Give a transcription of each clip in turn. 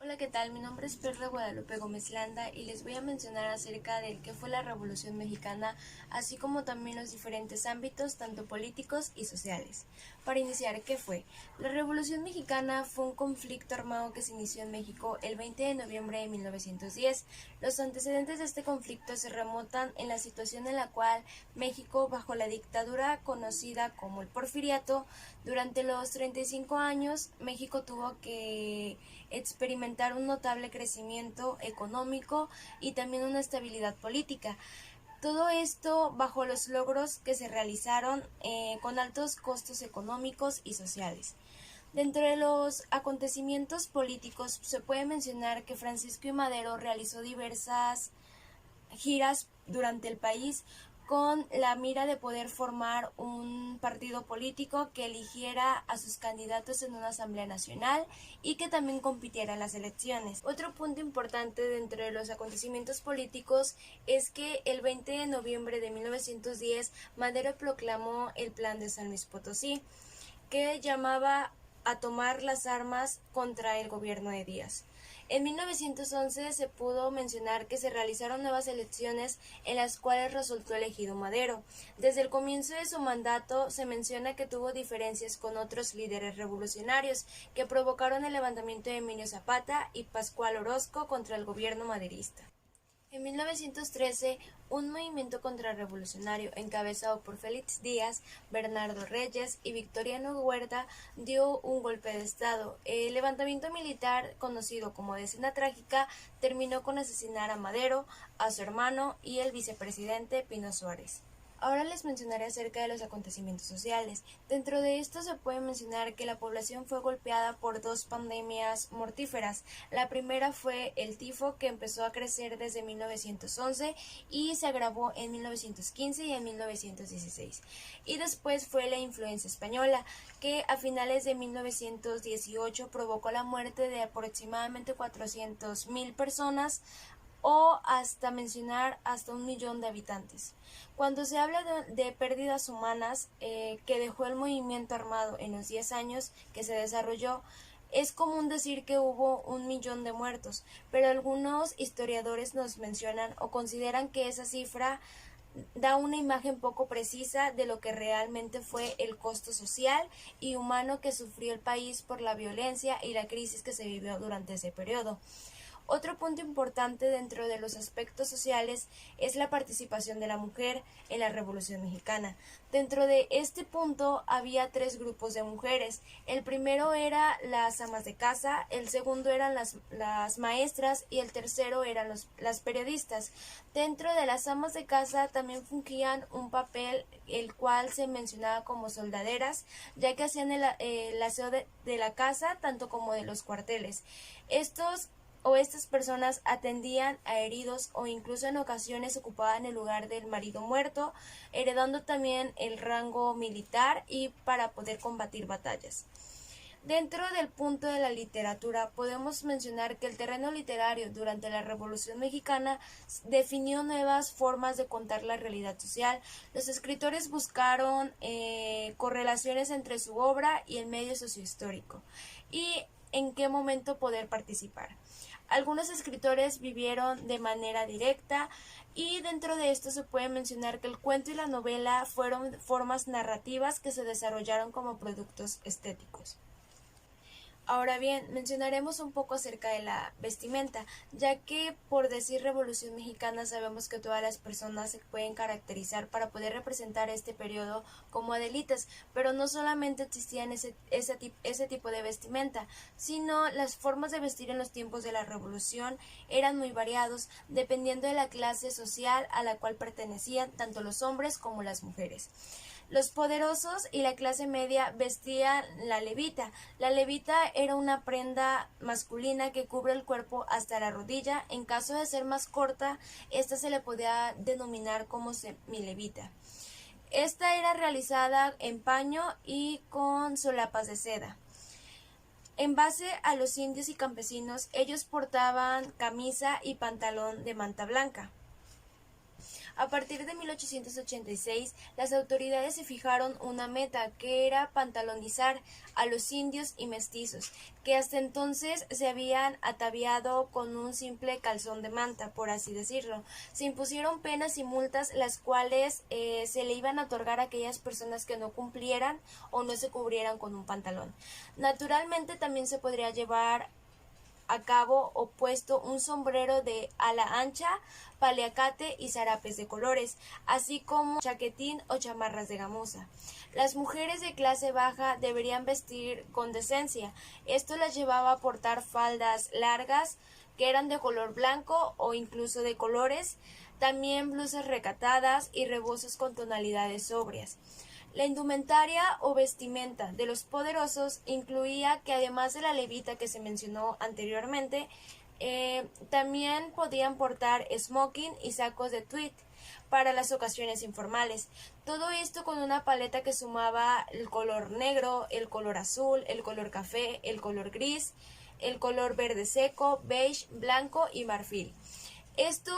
Hola, ¿qué tal? Mi nombre es Perla Guadalupe Gómez Landa y les voy a mencionar acerca del qué fue la Revolución Mexicana, así como también los diferentes ámbitos, tanto políticos y sociales. Para iniciar, ¿qué fue? La Revolución Mexicana fue un conflicto armado que se inició en México el 20 de noviembre de 1910. Los antecedentes de este conflicto se remontan en la situación en la cual México, bajo la dictadura conocida como el Porfiriato, durante los 35 años, México tuvo que experimentar un notable crecimiento económico y también una estabilidad política. Todo esto bajo los logros que se realizaron con altos costos económicos y sociales. Dentro de los acontecimientos políticos se puede mencionar que Francisco I. Madero realizó diversas giras durante el país con la mira de poder formar un partido político que eligiera a sus candidatos en una asamblea nacional y que también compitiera en las elecciones. Otro punto importante dentro de los acontecimientos políticos es que el 20 de noviembre de 1910 Madero proclamó el Plan de San Luis Potosí, que llamaba a tomar las armas contra el gobierno de Díaz. En 1911 se pudo mencionar que se realizaron nuevas elecciones en las cuales resultó elegido Madero. Desde el comienzo de su mandato se menciona que tuvo diferencias con otros líderes revolucionarios que provocaron el levantamiento de Emilio Zapata y Pascual Orozco contra el gobierno maderista. En 1913, un movimiento contrarrevolucionario encabezado por Félix Díaz, Bernardo Reyes y Victoriano Huerta dio un golpe de estado. El levantamiento militar, conocido como Decena Trágica, terminó con asesinar a Madero, a su hermano y el vicepresidente Pino Suárez. Ahora les mencionaré acerca de los acontecimientos sociales. Dentro de esto se puede mencionar que la población fue golpeada por dos pandemias mortíferas. La primera fue el tifo, que empezó a crecer desde 1911 y se agravó en 1915 y en 1916. Y después fue la influenza española, que a finales de 1918 provocó la muerte de aproximadamente 400,000 personas, o hasta mencionar hasta 1 millón de habitantes. Cuando se habla de pérdidas humanas que dejó el movimiento armado en los 10 años que se desarrolló, es común decir que hubo 1 millón de muertos, pero algunos historiadores nos mencionan o consideran que esa cifra da una imagen poco precisa de lo que realmente fue el costo social y humano que sufrió el país por la violencia y la crisis que se vivió durante ese periodo. Otro punto importante dentro de los aspectos sociales es la participación de la mujer en la Revolución Mexicana. Dentro de este punto había 3 grupos de mujeres. El primero era las amas de casa, el segundo eran las maestras y el tercero eran las periodistas. Dentro de las amas de casa también fungían un papel el cual se mencionaba como soldaderas, ya que hacían el aseo de la casa tanto como de los cuarteles. Estas personas atendían a heridos o incluso en ocasiones ocupaban el lugar del marido muerto, heredando también el rango militar y para poder combatir batallas. Dentro del punto de la literatura, podemos mencionar que el terreno literario durante la Revolución Mexicana definió nuevas formas de contar la realidad social. Los escritores buscaron correlaciones entre su obra y el medio sociohistórico y en qué momento poder participar. Algunos escritores vivieron de manera directa y dentro de esto se puede mencionar que el cuento y la novela fueron formas narrativas que se desarrollaron como productos estéticos. Ahora bien, mencionaremos un poco acerca de la vestimenta, ya que por decir Revolución Mexicana sabemos que todas las personas se pueden caracterizar para poder representar este periodo como adelitas, pero no solamente existían ese tipo de vestimenta, sino las formas de vestir en los tiempos de la Revolución eran muy variados, dependiendo de la clase social a la cual pertenecían tanto los hombres como las mujeres. Los poderosos y la clase media vestían la levita. La levita era una prenda masculina que cubre el cuerpo hasta la rodilla. En caso de ser más corta, esta se le podía denominar como semilevita. Esta era realizada en paño y con solapas de seda. En base a los indios y campesinos, ellos portaban camisa y pantalón de manta blanca. A partir de 1886, las autoridades se fijaron una meta, que era pantalonizar a los indios y mestizos, que hasta entonces se habían ataviado con un simple calzón de manta, por así decirlo. Se impusieron penas y multas, las cuales se le iban a otorgar a aquellas personas que no cumplieran o no se cubrieran con un pantalón. Naturalmente también se podría llevar a cabo o puesto un sombrero de ala ancha, paliacate y zarapes de colores, así como chaquetín o chamarras de gamuza. Las mujeres de clase baja deberían vestir con decencia. Esto las llevaba a portar faldas largas que eran de color blanco o incluso de colores, también blusas recatadas y rebozos con tonalidades sobrias. La indumentaria o vestimenta de los poderosos incluía que, además de la levita que se mencionó anteriormente, también podían portar smoking y sacos de tweed para las ocasiones informales. Todo esto con una paleta que sumaba el color negro, el color azul, el color café, el color gris, el color verde seco, beige, blanco y marfil. Esto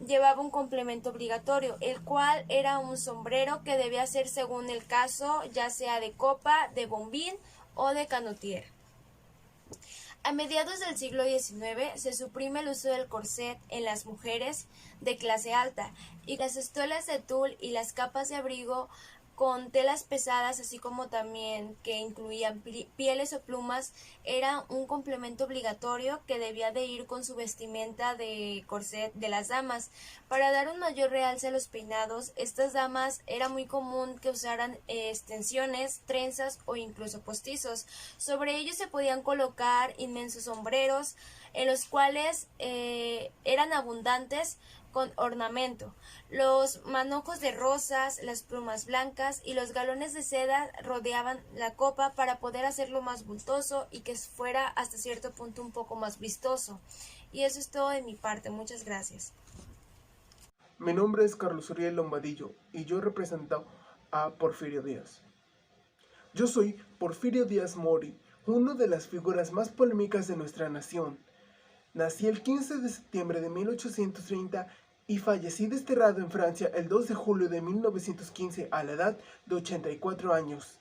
llevaba un complemento obligatorio, el cual era un sombrero que debía ser según el caso, ya sea de copa, de bombín o de canutier. A mediados del siglo XIX se suprime el uso del corset en las mujeres de clase alta, y las estolas de tul y las capas de abrigo con telas pesadas, así como también que incluían pieles o plumas, era un complemento obligatorio que debía de ir con su vestimenta de corset de las damas. Para dar un mayor realce a los peinados, estas damas era muy común que usaran extensiones, trenzas o incluso postizos. Sobre ellos se podían colocar inmensos sombreros, en los cuales eran abundantes con ornamento. Los manojos de rosas, las plumas blancas y los galones de seda rodeaban la copa para poder hacerlo más bultoso y que fuera hasta cierto punto un poco más vistoso. Y eso es todo de mi parte. Muchas gracias. Mi nombre es Carlos Uriel Lombadillo y yo represento a Porfirio Díaz. Yo soy Porfirio Díaz Mori, una de las figuras más polémicas de nuestra nación. Nací el 15 de septiembre de 1830 y fallecí desterrado en Francia el 2 de julio de 1915 a la edad de 84 años.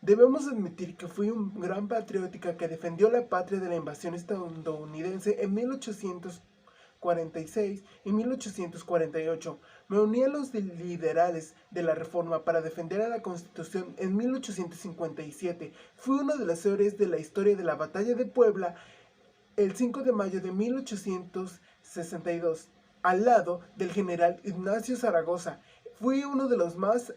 Debemos admitir que fui un gran patriótica que defendió la patria de la invasión estadounidense en 1846 y 1848. Me uní a los liberales de la Reforma para defender a la Constitución en 1857. Fui uno de los héroes de la historia de la Batalla de Puebla el 5 de mayo de 1862, al lado del general Ignacio Zaragoza. Fui uno de los más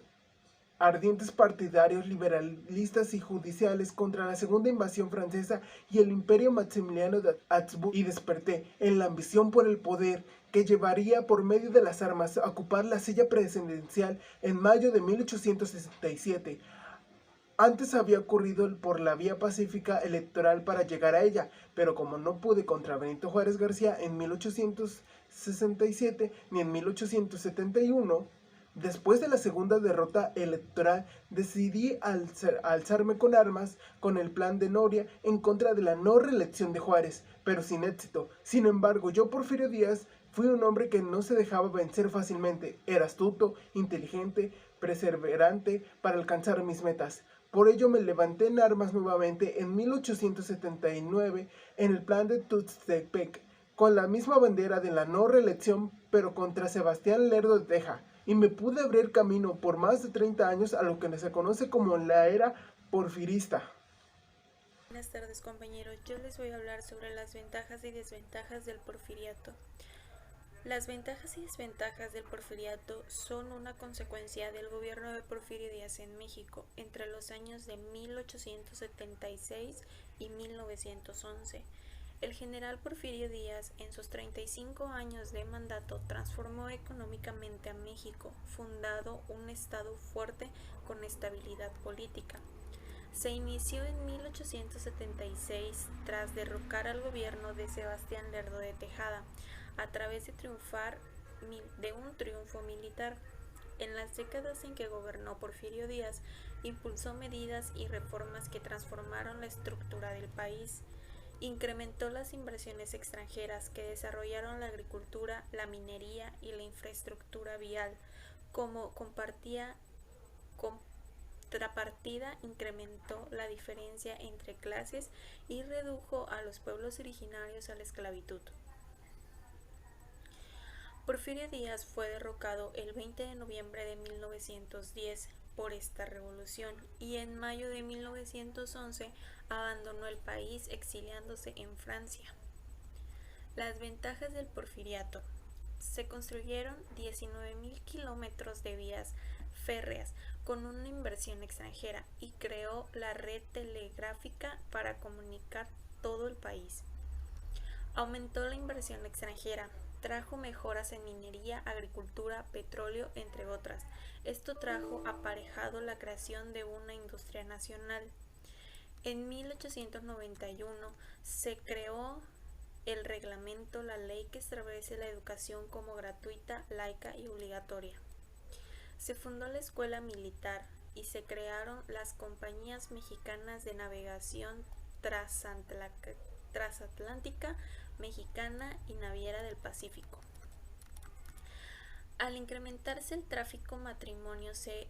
ardientes partidarios liberalistas y judiciales contra la segunda invasión francesa y el imperio Maximiliano de Habsburgo, y desperté en la ambición por el poder que llevaría por medio de las armas a ocupar la silla presidencial en mayo de 1867. Antes había ocurrido por la vía pacífica electoral para llegar a ella, pero como no pude contra Benito Juárez García en 1867 ni en 1871, después de la segunda derrota electoral decidí alzarme con armas con el plan de Noria en contra de la no reelección de Juárez, pero sin éxito. Sin embargo, yo, Porfirio Díaz, fui un hombre que no se dejaba vencer fácilmente. Era astuto, inteligente, perseverante para alcanzar mis metas. Por ello me levanté en armas nuevamente en 1879 en el plan de Tuxtepec, con la misma bandera de la no reelección, pero contra Sebastián Lerdo de Tejada, y me pude abrir camino por más de 30 años a lo que se conoce como la era porfirista. Buenas tardes, compañeros. Yo les voy a hablar sobre las ventajas y desventajas del porfiriato. Las ventajas y desventajas del porfiriato son una consecuencia del gobierno de Porfirio Díaz en México entre los años de 1876 y 1911. El general Porfirio Díaz, en sus 35 años de mandato, transformó económicamente a México, fundando un estado fuerte con estabilidad política. Se inició en 1876 tras derrocar al gobierno de Sebastián Lerdo de Tejada a través de un triunfo militar. En las décadas en que gobernó Porfirio Díaz, impulsó medidas y reformas que transformaron la estructura del país. Incrementó las inversiones extranjeras que desarrollaron la agricultura, la minería y la infraestructura vial. Como contrapartida, incrementó la diferencia entre clases y redujo a los pueblos originarios a la esclavitud. Porfirio Díaz fue derrocado el 20 de noviembre de 1910 por esta revolución y en mayo de 1911 abandonó el país exiliándose en Francia. Las ventajas del porfiriato. Se construyeron 19.000 kilómetros de vías férreas con una inversión extranjera y creó la red telegráfica para comunicar todo el país. Aumentó la inversión extranjera, trajo mejoras en minería, agricultura, petróleo, entre otras. Esto trajo aparejado la creación de una industria nacional. En 1891 se creó el reglamento, la ley que establece la educación como gratuita, laica y obligatoria. Se fundó la escuela militar y se crearon las compañías mexicanas de navegación transatlántica, mexicana y naviera del Pacífico. Al incrementarse el tráfico matrimonio se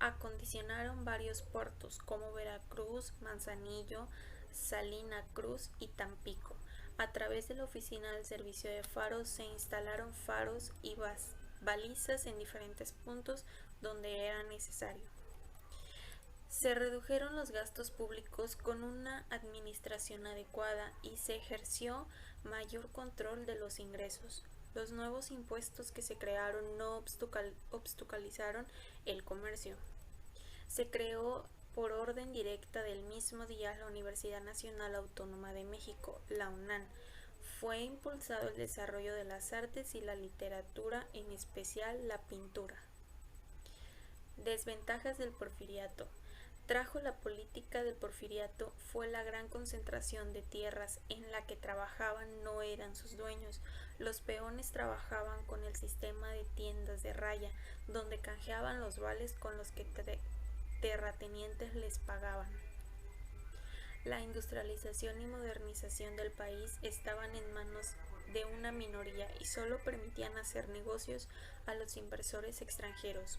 acondicionaron varios puertos como Veracruz, Manzanillo, Salina Cruz y Tampico. A través de la oficina del servicio de faros se instalaron faros y balizas en diferentes puntos donde era necesario. Se redujeron los gastos públicos con una administración adecuada y se ejerció mayor control de los ingresos. Los nuevos impuestos que se crearon no obstaculizaron el comercio. Se creó por orden directa del mismo día la Universidad Nacional Autónoma de México, la UNAM. Fue impulsado el desarrollo de las artes y la literatura, en especial la pintura. Desventajas del porfiriato. Trajo la política del porfiriato fue la gran concentración de tierras en la que trabajaban no eran sus dueños. Los peones trabajaban con el sistema de tiendas de raya, donde canjeaban los vales con los que terratenientes les pagaban. La industrialización y modernización del país estaban en manos de una minoría y solo permitían hacer negocios a los inversores extranjeros.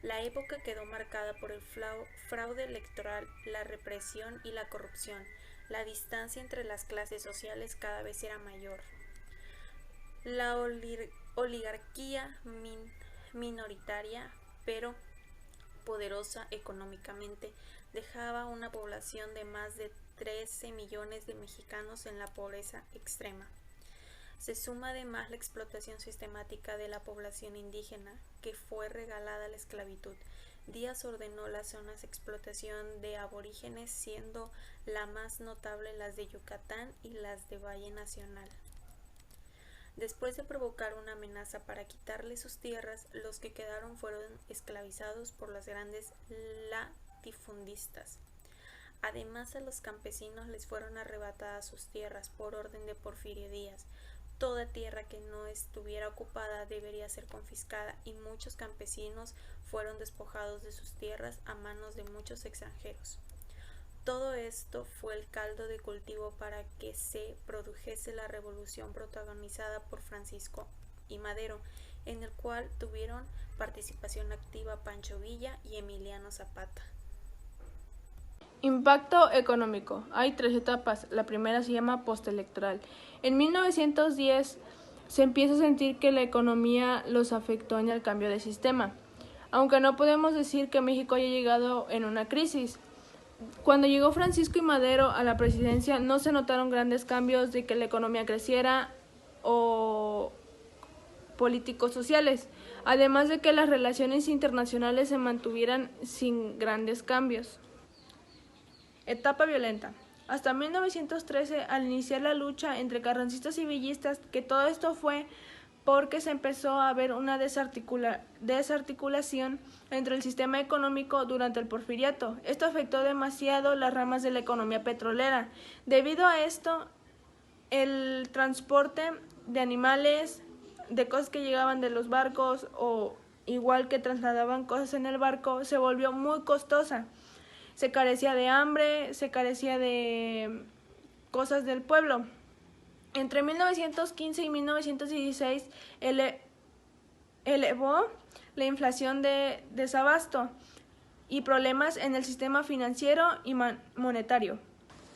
La época quedó marcada por el fraude electoral, la represión y la corrupción. La distancia entre las clases sociales cada vez era mayor. La oligarquía minoritaria, pero poderosa económicamente, dejaba una población de más de 13 millones de mexicanos en la pobreza extrema. Se suma además la explotación sistemática de la población indígena, que fue regalada a la esclavitud. Díaz ordenó las zonas de explotación de aborígenes, siendo la más notable las de Yucatán y las de Valle Nacional. Después de provocar una amenaza para quitarle sus tierras, los que quedaron fueron esclavizados por las grandes latifundistas. Además, a los campesinos les fueron arrebatadas sus tierras por orden de Porfirio Díaz. Toda tierra que no estuviera ocupada debería ser confiscada y muchos campesinos fueron despojados de sus tierras a manos de muchos extranjeros. Todo esto fue el caldo de cultivo para que se produjese la revolución protagonizada por Francisco I. Madero, en el cual tuvieron participación activa Pancho Villa y Emiliano Zapata. Impacto económico. Hay 3 etapas. La primera se llama postelectoral. En 1910 se empieza a sentir que la economía los afectó en el cambio de sistema, aunque no podemos decir que México haya llegado en una crisis. Cuando llegó Francisco I. Madero a la presidencia no se notaron grandes cambios de que la economía creciera o políticos sociales, además de que las relaciones internacionales se mantuvieran sin grandes cambios. Etapa violenta. Hasta 1913, al iniciar la lucha entre carrancistas y villistas, que todo esto fue porque se empezó a ver una desarticulación entre el sistema económico durante el porfiriato. Esto afectó demasiado las ramas de la economía petrolera. Debido a esto, el transporte de animales, de cosas que llegaban de los barcos o igual que trasladaban cosas en el barco, se volvió muy costosa. Se carecía de hambre, se carecía de cosas del pueblo. Entre 1915 y 1916 elevó la inflación de desabasto y problemas en el sistema financiero y monetario.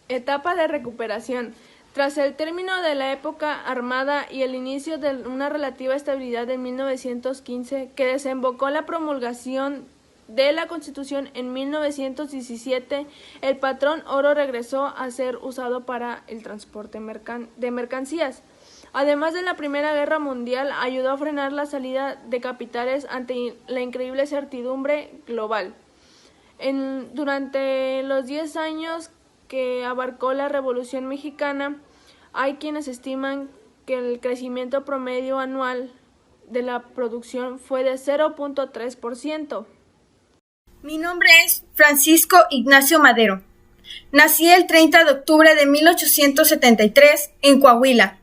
Etapa de recuperación. Tras el término de la época armada y el inicio de una relativa estabilidad en 1915, que desembocó en la promulgación de la Constitución en 1917, el patrón oro regresó a ser usado para el transporte de mercancías. Además de la Primera Guerra Mundial, ayudó a frenar la salida de capitales ante la increíble certidumbre global. Durante los 10 años que abarcó la Revolución Mexicana, hay quienes estiman que el crecimiento promedio anual de la producción fue de 0.3%. Mi nombre es Francisco Ignacio Madero. Nací el 30 de octubre de 1873 en Coahuila.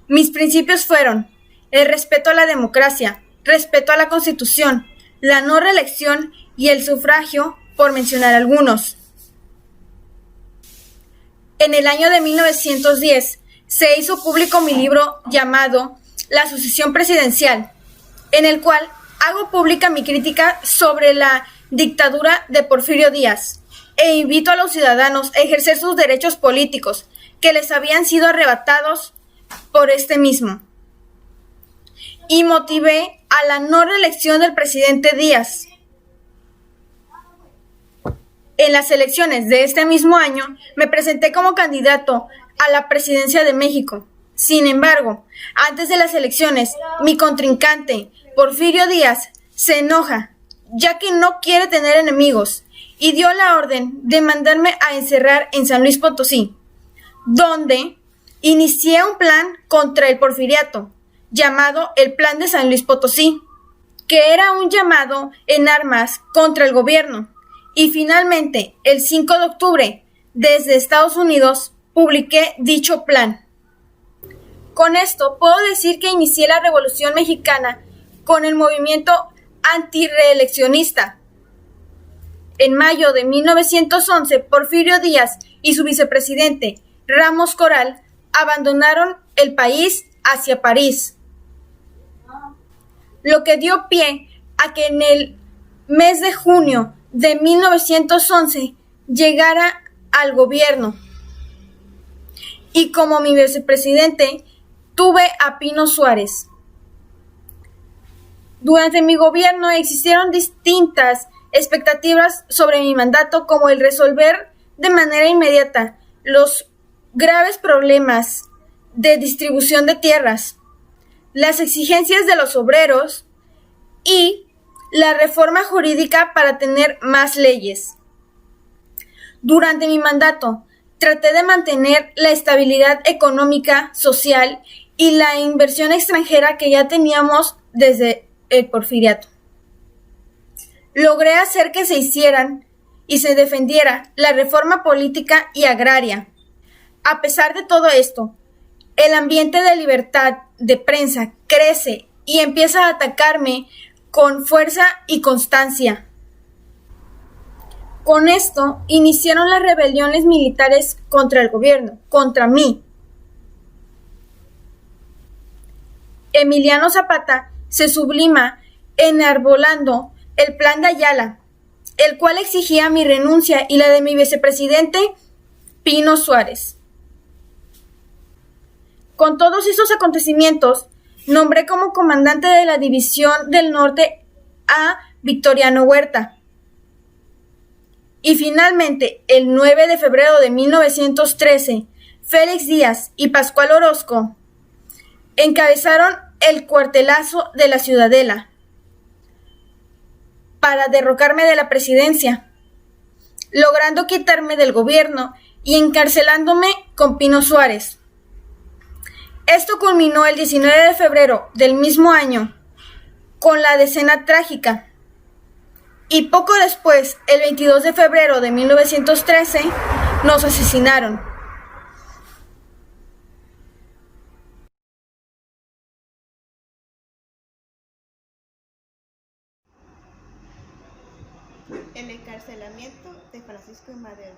Mis principios fueron el respeto a la democracia, respeto a la Constitución, la no reelección y el sufragio, por mencionar algunos. En el año de 1910 se hizo público mi libro llamado La sucesión presidencial, en el cual hago pública mi crítica sobre la dictadura de Porfirio Díaz e invito a los ciudadanos a ejercer sus derechos políticos que les habían sido arrebatados por este mismo. Y motivé a la no reelección del presidente Díaz. En las elecciones de este mismo año me presenté como candidato a la presidencia de México. Sin embargo, antes de las elecciones, mi contrincante, Porfirio Díaz, se enoja, ya que no quiere tener enemigos, y dio la orden de mandarme a encerrar en San Luis Potosí, donde inicié un plan contra el porfiriato, llamado el Plan de San Luis Potosí, que era un llamado en armas contra el gobierno. Y finalmente, el 5 de octubre, desde Estados Unidos, publiqué dicho plan. Con esto puedo decir que inicié la Revolución Mexicana con el movimiento antirreeleccionista. En mayo de 1911, Porfirio Díaz y su vicepresidente, Ramos Corral, abandonaron el país hacia París, lo que dio pie a que en el mes de junio de 1911 llegara al gobierno. Y como mi vicepresidente, tuve a Pino Suárez. Durante mi gobierno existieron distintas expectativas sobre mi mandato, como el resolver de manera inmediata los graves problemas de distribución de tierras, las exigencias de los obreros y la reforma jurídica para tener más leyes. Durante mi mandato, traté de mantener la estabilidad económica, social y la inversión extranjera que ya teníamos desde el porfiriato. Logré hacer que se hicieran y se defendiera la reforma política y agraria. A pesar de todo esto, el ambiente de libertad de prensa crece y empieza a atacarme con fuerza y constancia. Con esto iniciaron las rebeliones militares contra el gobierno, contra mí. Emiliano Zapata se sublima enarbolando el plan de Ayala, el cual exigía mi renuncia y la de mi vicepresidente Pino Suárez. Con todos esos acontecimientos, nombré como comandante de la División del Norte a Victoriano Huerta. Y finalmente, el 9 de febrero de 1913, Félix Díaz y Pascual Orozco encabezaron el cuartelazo de la Ciudadela para derrocarme de la presidencia, logrando quitarme del gobierno y encarcelándome con Pino Suárez. Esto culminó el 19 de febrero del mismo año con la Decena Trágica, y poco después, el 22 de febrero de 1913, nos asesinaron. El encarcelamiento de Francisco I. Madero.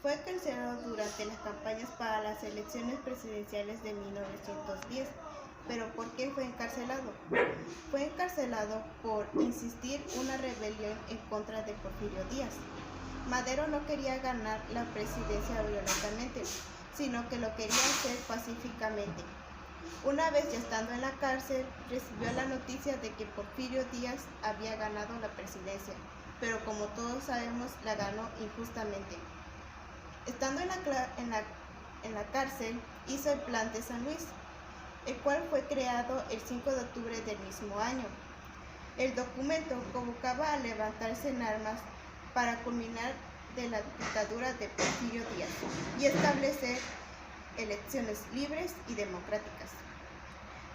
Fue encarcelado durante las campañas para las elecciones presidenciales de 1910. ¿Pero por qué fue encarcelado? Fue encarcelado por insistir una rebelión en contra de Porfirio Díaz. Madero no quería ganar la presidencia violentamente, sino que lo quería hacer pacíficamente. Una vez ya estando en la cárcel, recibió la noticia de que Porfirio Díaz había ganado la presidencia, pero como todos sabemos, la ganó injustamente. Estando en la cárcel, hizo el Plan de San Luis, el cual fue creado el 5 de octubre del mismo año. El documento convocaba a levantarse en armas para culminar de la dictadura de Porfirio Díaz y establecer elecciones libres y democráticas.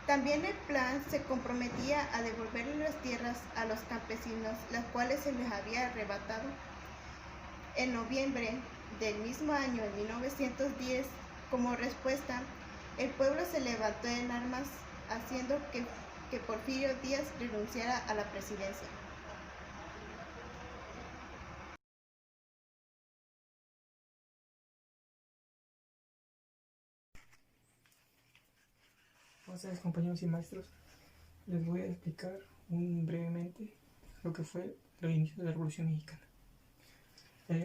También el plan se comprometía a devolverle las tierras a los campesinos, las cuales se les había arrebatado. En noviembre del mismo año, en 1910, como respuesta, el pueblo se levantó en armas, haciendo que Porfirio Díaz renunciara a la presidencia. Buenas tardes, compañeros y maestros. Les voy a explicar brevemente lo que fue los inicios de la Revolución Mexicana.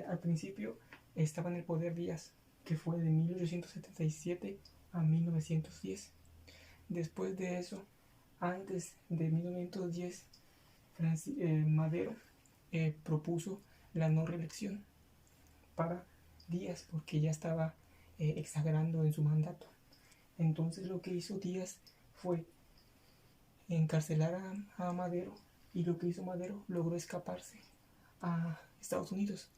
Al principio estaba en el poder Díaz, que fue de 1877 a 1910. Después de eso, antes de 1910, Madero propuso la no reelección para Díaz, porque ya estaba exagerando en su mandato. Entonces lo que hizo Díaz fue encarcelar a Madero, y lo que hizo Madero, logró escaparse a Estados Unidos,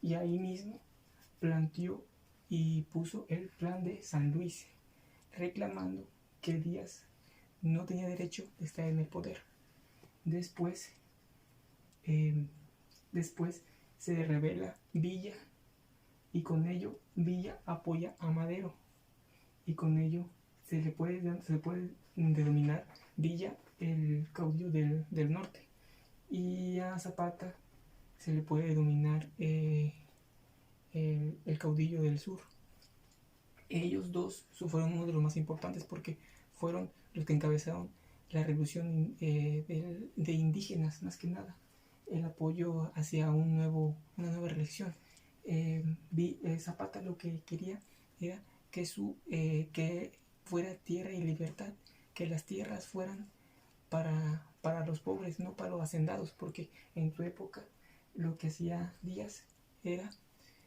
y ahí mismo planteó y puso el Plan de San Luis, reclamando que Díaz no tenía derecho de estar en el poder. Después se rebela Villa, y con ello Villa apoya a Madero, y con ello se le puede denominar Villa el caudillo del norte, y a Zapata se le puede denominar el caudillo del sur. Ellos dos fueron uno de los más importantes, porque fueron los que encabezaron la revolución de indígenas, más que nada, el apoyo hacia una nueva reelección. Zapata lo que quería era que fuera tierra y libertad, que las tierras fueran para los pobres, no para los hacendados, porque en su época lo que hacía Díaz era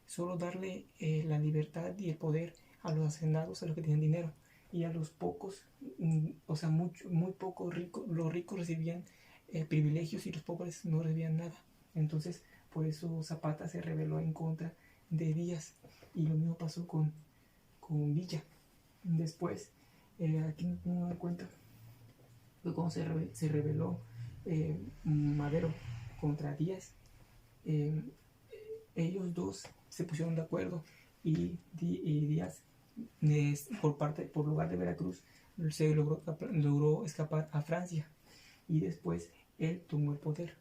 solo darle la libertad y el poder a los hacendados, a los que tenían dinero, y a los pocos, muy pocos ricos, los ricos recibían privilegios y los pobres no recibían nada. Entonces, por eso Zapata se rebeló en contra de Díaz, y lo mismo pasó con Villa. Después, aquí no me doy cuenta, fue cuando se rebeló Madero contra Díaz. Ellos dos se pusieron de acuerdo, y Díaz, por lugar de Veracruz, se logró escapar a Francia, y después él tomó el poder,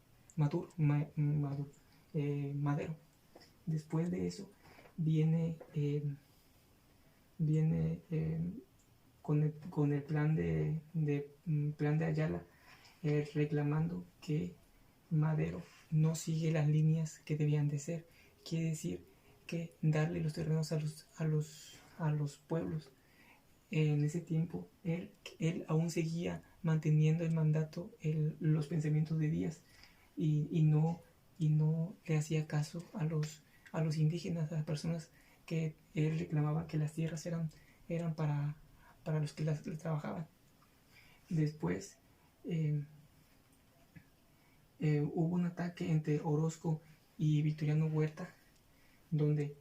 Madero. Después de eso viene con el plan de Ayala, reclamando que Madero no sigue las líneas que debían de ser. Quiere decir que darle los terrenos a los pueblos. En ese tiempo él aún seguía manteniendo el mandato, los pensamientos de Díaz, y no le hacía caso a los indígenas, a las personas que él reclamaba que las tierras eran para los que las trabajaban. Después hubo un ataque entre Orozco y Victoriano Huerta, donde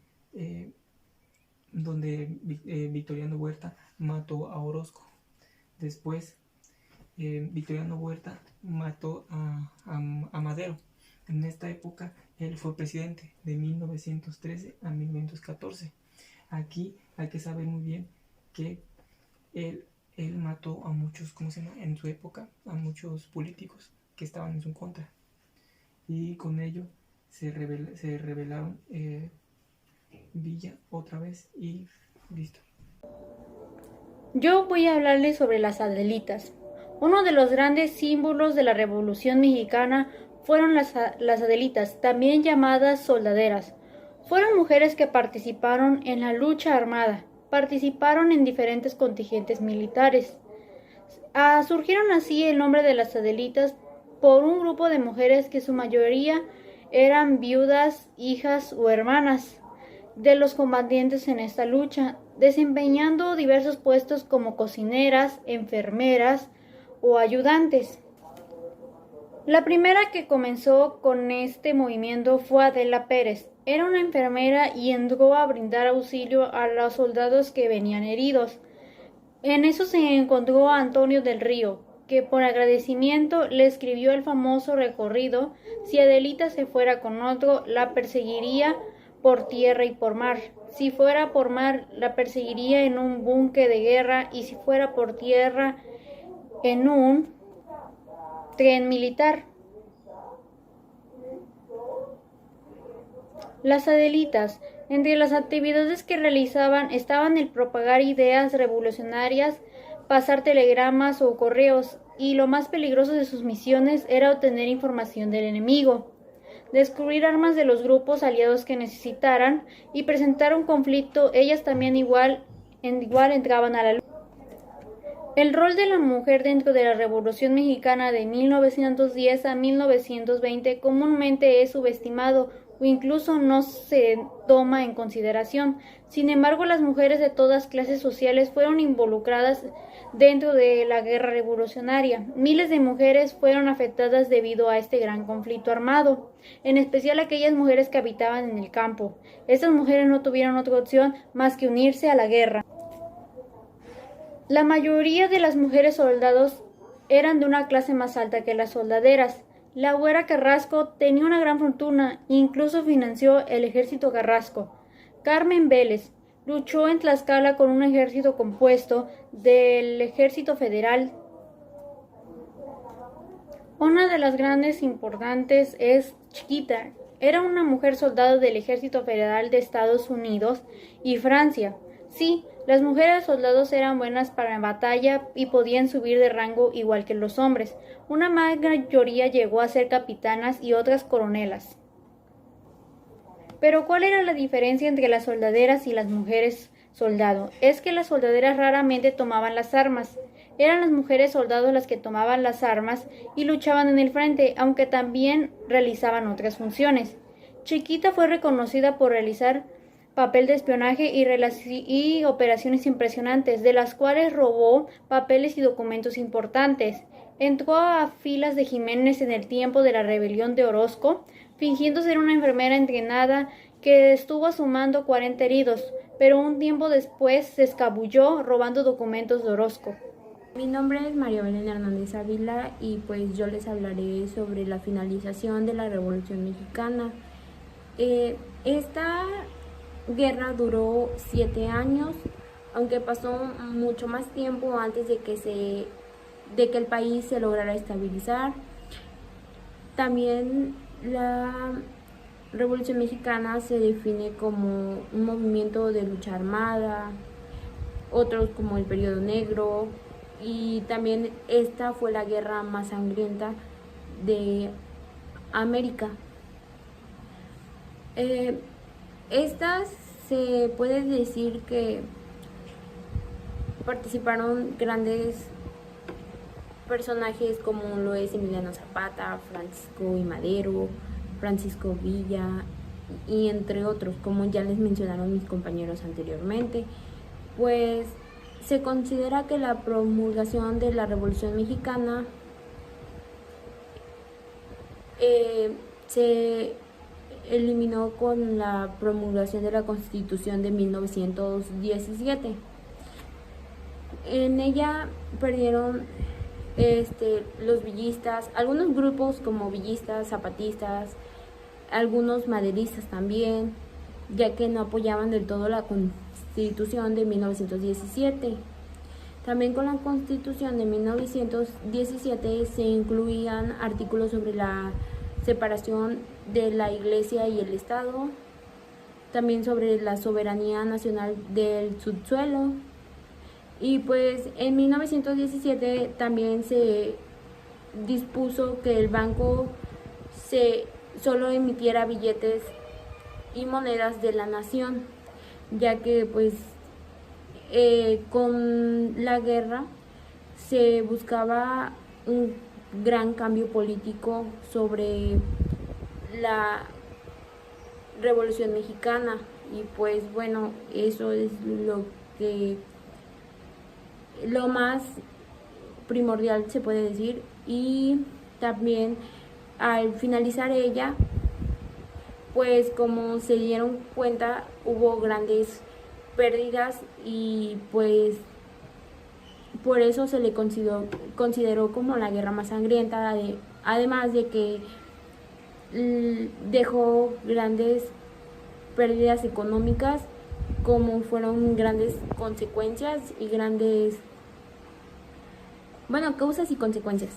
Victoriano Huerta mató a Orozco. Después Victoriano Huerta mató a Madero. En esta época él fue presidente de 1913 a 1914. Aquí hay que saber muy bien que él mató a muchos, en su época, a muchos políticos que estaban en su contra, y con ello se rebelaron Villa otra vez y listo. Yo voy a hablarles sobre las Adelitas. Uno de los grandes símbolos de la Revolución Mexicana fueron las Adelitas, también llamadas soldaderas. Fueron mujeres que participaron en la lucha armada, participaron en diferentes contingentes militares. Surgieron así el nombre de las Adelitas por un grupo de mujeres que su mayoría eran viudas, hijas o hermanas de los combatientes en esta lucha, desempeñando diversos puestos como cocineras, enfermeras o ayudantes. La primera que comenzó con este movimiento fue Adela Pérez. Era una enfermera y entró a brindar auxilio a los soldados que venían heridos. En eso se encontró a Antonio del Río, que por agradecimiento le escribió el famoso recorrido: si Adelita se fuera con otro, la perseguiría por tierra y por mar. Si fuera por mar, la perseguiría en un buque de guerra, y si fuera por tierra, en un tren militar. Las Adelitas, entre las actividades que realizaban estaban el propagar ideas revolucionarias, pasar telegramas o correos, y lo más peligroso de sus misiones era obtener información del enemigo, descubrir armas de los grupos aliados que necesitaran y presentar un conflicto. Ellas también igual entraban a la lucha. El rol de la mujer dentro de la Revolución Mexicana de 1910 a 1920 comúnmente es subestimado o incluso no se toma en consideración. Sin embargo, las mujeres de todas clases sociales fueron involucradas dentro de la guerra revolucionaria. Miles de mujeres fueron afectadas debido a este gran conflicto armado, en especial aquellas mujeres que habitaban en el campo. Estas mujeres no tuvieron otra opción más que unirse a la guerra. La mayoría de las mujeres soldados eran de una clase más alta que las soldaderas. La Güera Carrasco tenía una gran fortuna, incluso financió el ejército Carrasco. Carmen Vélez luchó en Tlaxcala con un ejército compuesto del Ejército Federal. Una de las grandes importantes es Chiquita. Era una mujer soldado del Ejército Federal de Estados Unidos y Francia. Sí, las mujeres soldados eran buenas para la batalla y podían subir de rango igual que los hombres. Una mayoría llegó a ser capitanas y otras coronelas. Pero ¿cuál era la diferencia entre las soldaderas y las mujeres soldado? Es que las soldaderas raramente tomaban las armas. Eran las mujeres soldados las que tomaban las armas y luchaban en el frente, aunque también realizaban otras funciones. Chiquita fue reconocida por realizar papel de espionaje y operaciones impresionantes, de las cuales robó papeles y documentos importantes. Entró a filas de Jiménez en el tiempo de la rebelión de Orozco, fingiendo ser una enfermera entrenada que estuvo sumando 40 heridos, pero un tiempo después se escabulló robando documentos de Orozco. Mi nombre es María Belén Hernández Ávila y pues yo les hablaré sobre la finalización de la Revolución Mexicana. Esta guerra duró 7 años, aunque pasó mucho más tiempo antes de que el país se lograra estabilizar. También la Revolución Mexicana se define como un movimiento de lucha armada, otros como el Periodo Negro, y también esta fue la guerra más sangrienta de América. Estas se puede decir que participaron grandes personajes como lo es Emiliano Zapata, Francisco I. Madero, Francisco Villa y entre otros, como ya les mencionaron mis compañeros anteriormente. Pues se considera que la promulgación de la Revolución Mexicana se eliminó con la promulgación de la Constitución de 1917. En ella perdieron los villistas, algunos grupos como villistas, zapatistas, algunos maderistas también, ya que no apoyaban del todo la Constitución de 1917. También con la Constitución de 1917 se incluían artículos sobre la separación de la Iglesia y el Estado, también sobre la soberanía nacional del subsuelo. Y pues en 1917 también se dispuso que el banco solo emitiera billetes y monedas de la nación, ya que pues con la guerra se buscaba un gran cambio político sobre la Revolución Mexicana. Y pues bueno, eso es lo más primordial, se puede decir. Y también al finalizar ella, pues como se dieron cuenta, hubo grandes pérdidas y pues por eso se le consideró como la guerra más sangrienta, además de que dejó grandes pérdidas económicas, como fueron grandes consecuencias y causas y consecuencias.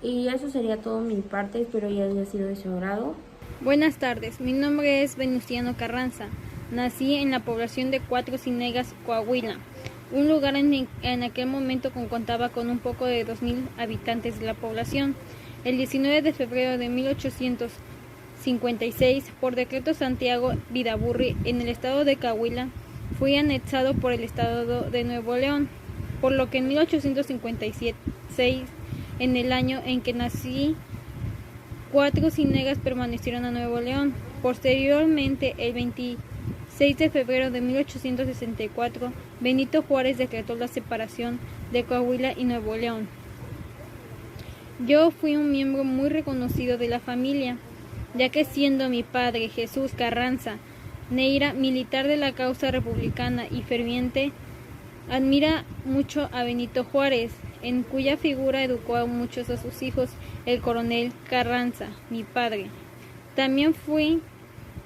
Y eso sería todo mi parte, espero ya haya sido de su agrado. Buenas tardes, mi nombre es Venustiano Carranza. Nací en la población de Cuatro Ciénegas, Coahuila, un lugar en aquel momento contaba con un poco de 2,000 habitantes de la población. El 19 de febrero de 1856, por decreto Santiago Vidaburri, en el estado de Coahuila, fue anexado por el estado de Nuevo León, por lo que en 1856, en el año en que nací, Cuatro Ciénegas permanecieron a Nuevo León. Posteriormente, el 26 de febrero de 1864, Benito Juárez decretó la separación de Coahuila y Nuevo León. Yo fui un miembro muy reconocido de la familia, ya que siendo mi padre, Jesús Carranza Neira, militar de la causa republicana y ferviente, admira mucho a Benito Juárez, en cuya figura educó a muchos de sus hijos, el coronel Carranza, mi padre. También fui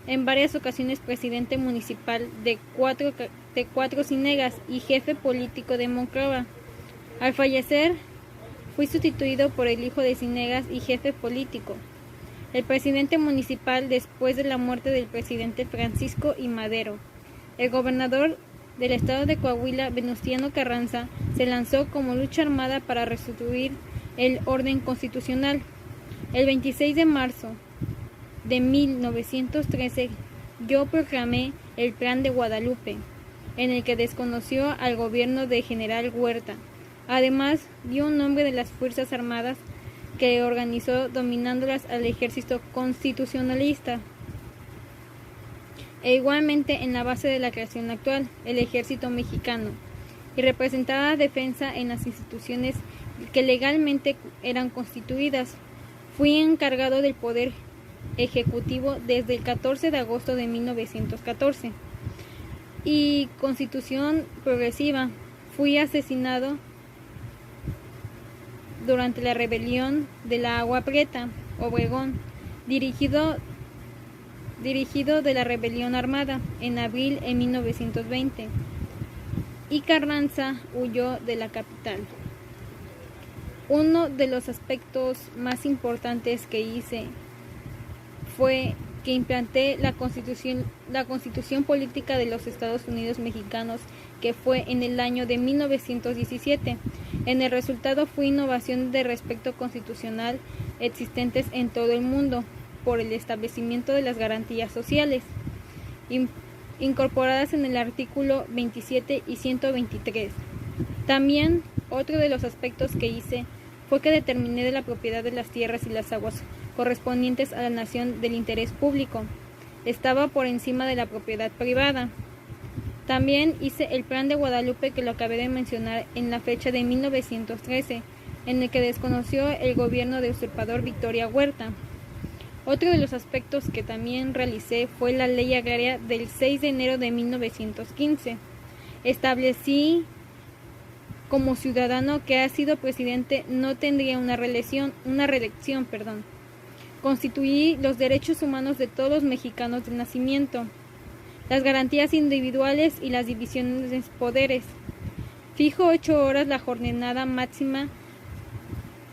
en varias ocasiones presidente municipal de Cuatro Ciénegas y jefe político de Monclova. Al fallecer, fui sustituido por el hijo de Ciénegas y jefe político, el presidente municipal, después de la muerte del presidente Francisco I. Madero. El gobernador del estado de Coahuila, Venustiano Carranza, se lanzó como lucha armada para restituir el orden constitucional. El 26 de marzo de 1913, yo proclamé el Plan de Guadalupe, en el que desconoció al gobierno de General Huerta. Además, dio un nombre de las Fuerzas Armadas que organizó, dominándolas al ejército constitucionalista. E igualmente en la base de la creación actual, el ejército mexicano, y representaba defensa en las instituciones que legalmente eran constituidas. Fui encargado del poder ejecutivo desde el 14 de agosto de 1914 y Constitución progresiva. Fui asesinado durante la rebelión de la Agua Prieta, Obregón, dirigido de la rebelión armada en abril de 1920, y Carranza huyó de la capital. Uno de los aspectos más importantes que hice fue que implanté la constitución política de los Estados Unidos mexicanos, que fue en el año de 1917. En el resultado fue innovación de respecto constitucional existentes en todo el mundo, por el establecimiento de las garantías sociales, incorporadas en el artículo 27 y 123. También, otro de los aspectos que hice fue que determiné de la propiedad de las tierras y las aguas correspondientes a la nación del interés público. Estaba por encima de la propiedad privada. También hice el Plan de Guadalupe, que lo acabé de mencionar, en la fecha de 1913, en el que desconoció el gobierno de usurpador Victoria Huerta. Otro de los aspectos que también realicé fue la Ley Agraria del 6 de enero de 1915. Establecí como ciudadano que ha sido presidente no tendría una reelección. Constituí los derechos humanos de todos los mexicanos de nacimiento, las garantías individuales y las divisiones de poderes. Fijo 8 horas la jornada máxima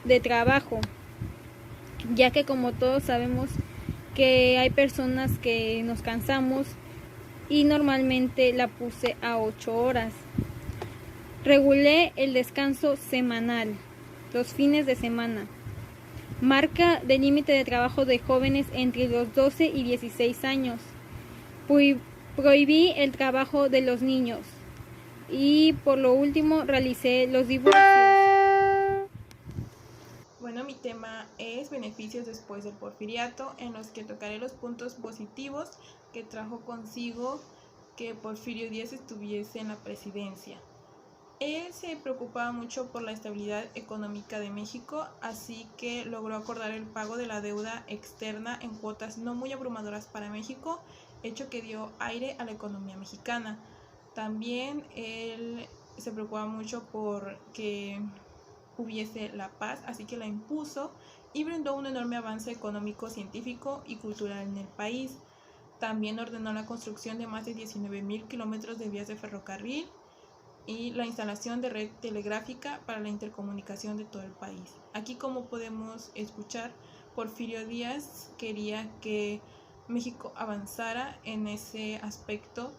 de trabajo, ya que como todos sabemos que hay personas que nos cansamos y normalmente la puse a 8 horas. Regulé el descanso semanal, los fines de semana. Marca de límite de trabajo de jóvenes entre los 12 y 16 años. Prohibí el trabajo de los niños. Y por lo último realicé los divorcios. Bueno, mi tema es beneficios después del porfiriato, en los que tocaré los puntos positivos que trajo consigo que Porfirio Díaz estuviese en la presidencia. Él se preocupaba mucho por la estabilidad económica de México, así que logró acordar el pago de la deuda externa en cuotas no muy abrumadoras para México, hecho que dio aire a la economía mexicana. También él se preocupaba mucho por que hubiese la paz, así que la impuso y brindó un enorme avance económico, científico y cultural en el país. También ordenó la construcción de más de 19,000 kilómetros de vías de ferrocarril y la instalación de red telegráfica para la intercomunicación de todo el país. Aquí, como podemos escuchar, Porfirio Díaz quería que México avanzara en ese aspecto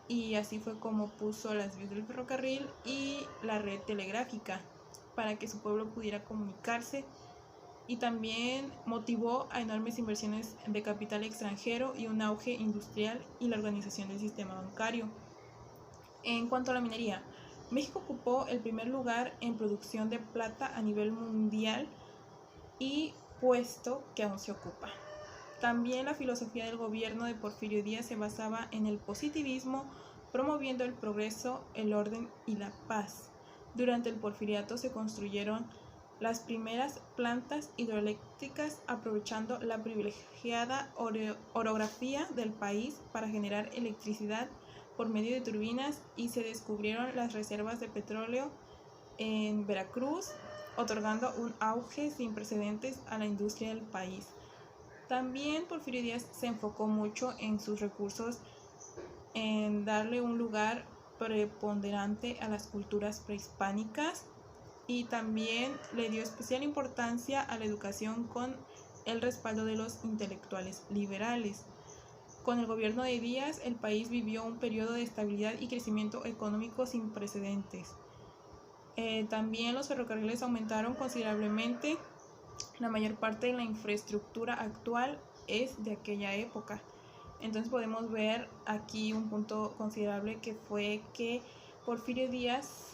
y así fue como puso las vías del ferrocarril y la red telegráfica para que su pueblo pudiera comunicarse, y también motivó a enormes inversiones de capital extranjero y un auge industrial y la organización del sistema bancario. En cuanto a la minería, México ocupó el primer lugar en producción de plata a nivel mundial y puesto que aún se ocupa. También la filosofía del gobierno de Porfirio Díaz se basaba en el positivismo, promoviendo el progreso, el orden y la paz. Durante el porfiriato se construyeron las primeras plantas hidroeléctricas, aprovechando la privilegiada orografía del país para generar electricidad por medio de turbinas, y se descubrieron las reservas de petróleo en Veracruz, otorgando un auge sin precedentes a la industria del país. También Porfirio Díaz se enfocó mucho en sus recursos, en darle un lugar preponderante a las culturas prehispánicas, y también le dio especial importancia a la educación con el respaldo de los intelectuales liberales. Con el gobierno de Díaz, el país vivió un periodo de estabilidad y crecimiento económico sin precedentes. También los ferrocarriles aumentaron considerablemente. La mayor parte de la infraestructura actual es de aquella época. Entonces podemos ver aquí un punto considerable, que fue que Porfirio Díaz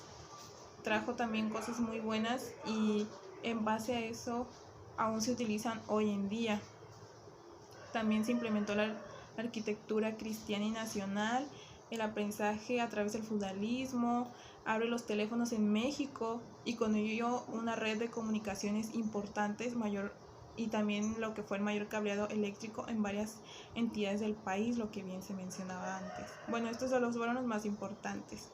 trajo también cosas muy buenas y en base a eso aún se utilizan hoy en día. También se implementó la arquitectura cristiana y nacional, el aprendizaje a través del feudalismo, abre los teléfonos en México y con ello una red de comunicaciones importantes, mayor, y también lo que fue el mayor cableado eléctrico en varias entidades del país, lo que bien se mencionaba antes. Bueno, estos fueron los más importantes.